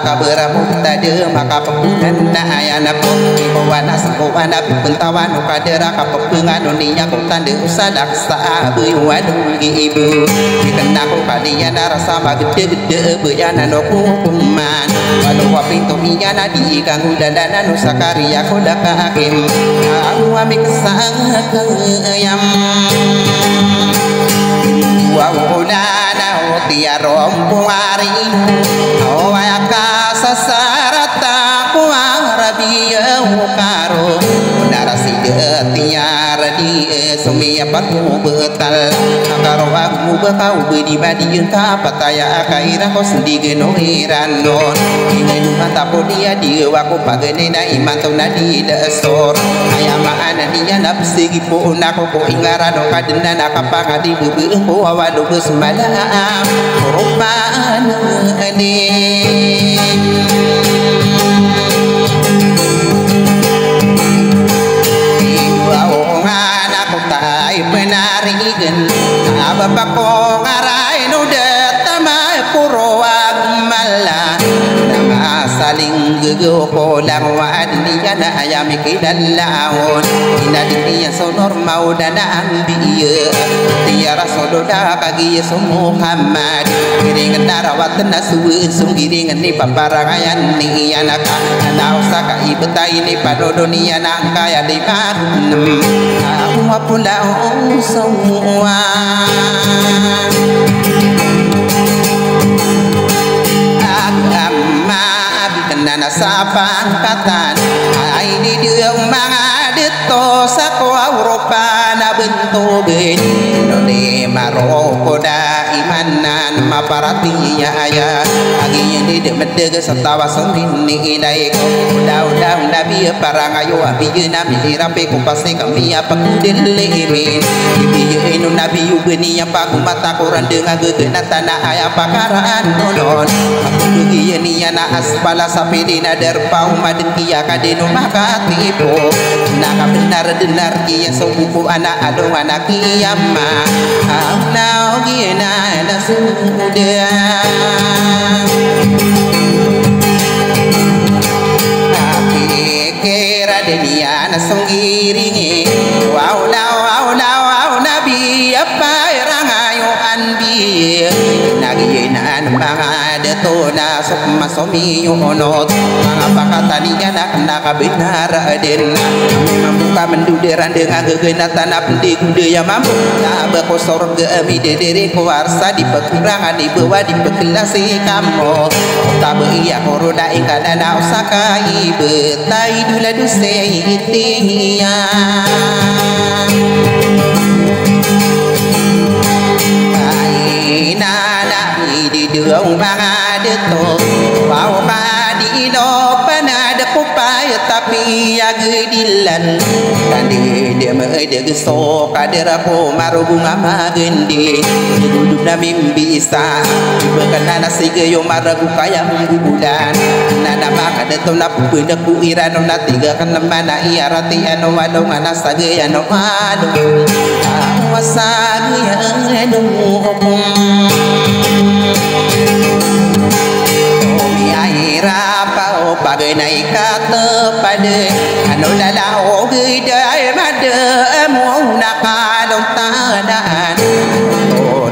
ka beramu tade maka pepungan na ayana po iwana sawana pentawan kadera ka pepungan ninya ko tande usadak sa abu wadu ibu dikena ko kalian rasa magede-gede beyana no kuman walau pintu iyana diganggu dandana nu sakaria ko daka hakim aku amik sang kayam wawunana tiarom puarin awaka sasarata kuarabiya karo narasi tiar di sumia patu betal karo aku bakau bedi badi ka pataya kaira ko sendige no iranon ingin mata podia di waku pagene na imanto na di desor ayama anania napsigi po nako ko ingara do kadena nakapanga di bubu ko wadu besmada rupaan ane penarigen abapa ko ngarai no datama purwag mala nama saling gego ko lang wadniya na ayami kidalaon inadiya sonor mau dana ambiye tiara sododa kagi yesu Muhammad giring darawat nasu giring ni paparangayan ni anaka na usaka ibta ini padodoni anak kaya di marum pula semua agama abikana sapang katan ini dia mangadeto sako Eropa na bentuk Indonesia Maroko da imanan maparatinya ayah agi ini dia medega setawa sendiri ini ko udah nabi parang ayo abi nabi rapi ko pasti kami apa kudelemin ibi inu nabi ubeni apa ku mata koran dengan gegena tanah ayah pakaran nonon aku dugi ini na aspala sapedina derpau madenkia kadeno makatipo naka benar kia sobuku anak ado anak kiamma now gina na sudah kira dunia na sunggiringi wow nabi apa rangayo andi naginan mga detona sukma somi yunot mga pakataninya nak benar den membuka menduderan dengan gegenatan abdi budaya mampu na bekosor geemi dedere kuarsa di pekirangan di bawah di pekilasi kamu tabe iya koroda ingkana na usaka ibetai dula duse itiya nana di đường ba de to wow ba di do panada kupai tapi ya gedilan kandi dia mai de so kadera po marubunga magendi duduk na mimbi isa ibekana sige yo maragu kaya bulan nana maka de to na pupenda ku irano na tiga kan mana iarati ano wadong ana sage ano adu wasagi anu Rapa pagai naik kata pada anu lalau gidai mada mau nakalong tadaan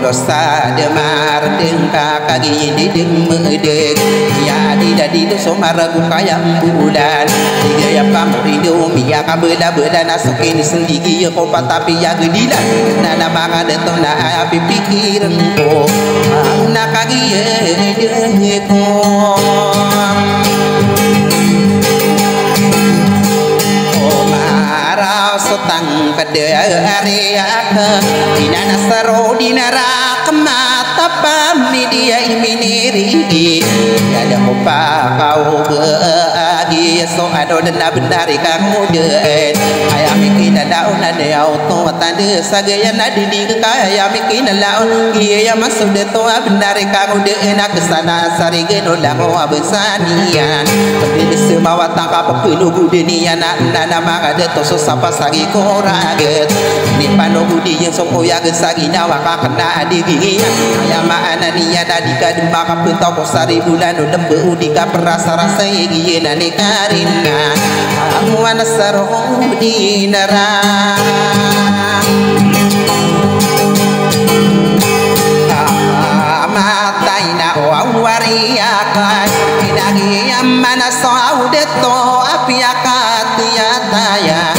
dosa demar dengka kagi dideng medeg ya di somaragu kayam bulan tiga ya pamrido miya kabela nasukin sendiri ya kopa tapi ya gedilan nana manga detona api pikiran ko nak kagi ko sotang pada area ke dinana saro dinara kemata pami dia iminiri ada mupa kau bagi dia so ado dan bendari kamu de ayam ikin daun ada auto tanda sagaya nadi di kaya mikin laun dia masuk de to bendari kamu de enak kesana sari geno lango abesanian di semua tangkap penuh dunia nana maka de to so sapa sagi koraget ni pano budi yang so ya gesagi nyawa kena di gigi ayam mana niya nadi kademba kapentau kosari bulan lembe udika perasa rasa igi nani karina kamu anasaro di nara mataina wawariakan inagi amana saudeto apiakatiyataya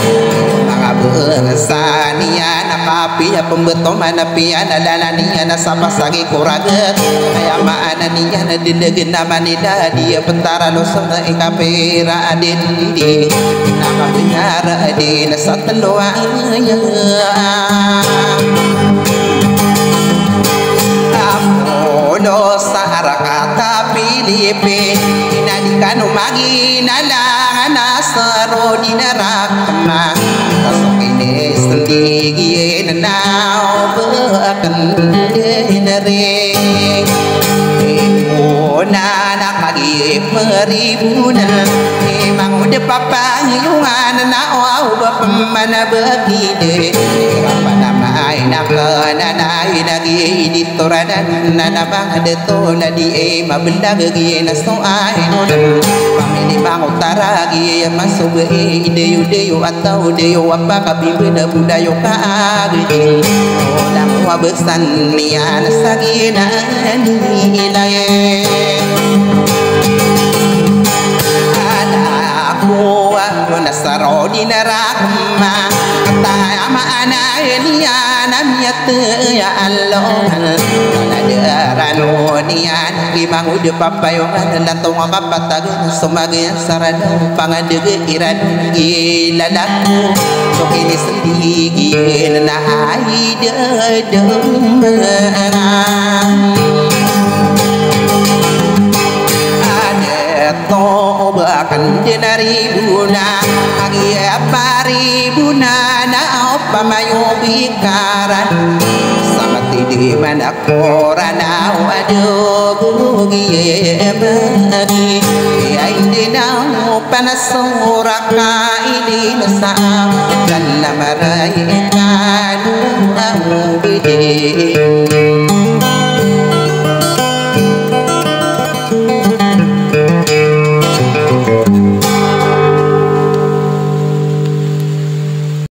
bersania nakapia pembeto mana pia nalalania nasapa sagi kuraget aya mana nia nadindegena manida dia pentara dosana ikapira adin di nakapnyara adin sateloa dosa rakata Pilipin inadikanu magi nalangan asaro di nerakma kasok ini sendiri nanau bahkan denere anak magi peribuna emang udah papa yungan nau bapak mana begini apa nama aina kana lagi di toradan nana bang de to na di e mabenda gagi na so aino dan pamili bang utara gi masuk e ide yude atau de yo apa kabibena budayo ka agi orang wa besan nian sagina ni lae aku nasaro di neraka kata mana nian ya Allah ada ranonian limang udah papayon dan tong apa tagun sebagai sarana pangade iran gila laku sok ini sendiri nah ide to bahkan denari buna agi apa ribuna na apa mayu bikaran sama di mana korana waduh gugi bagi ini na panas suraka ini nasa dan namarai kanu bidi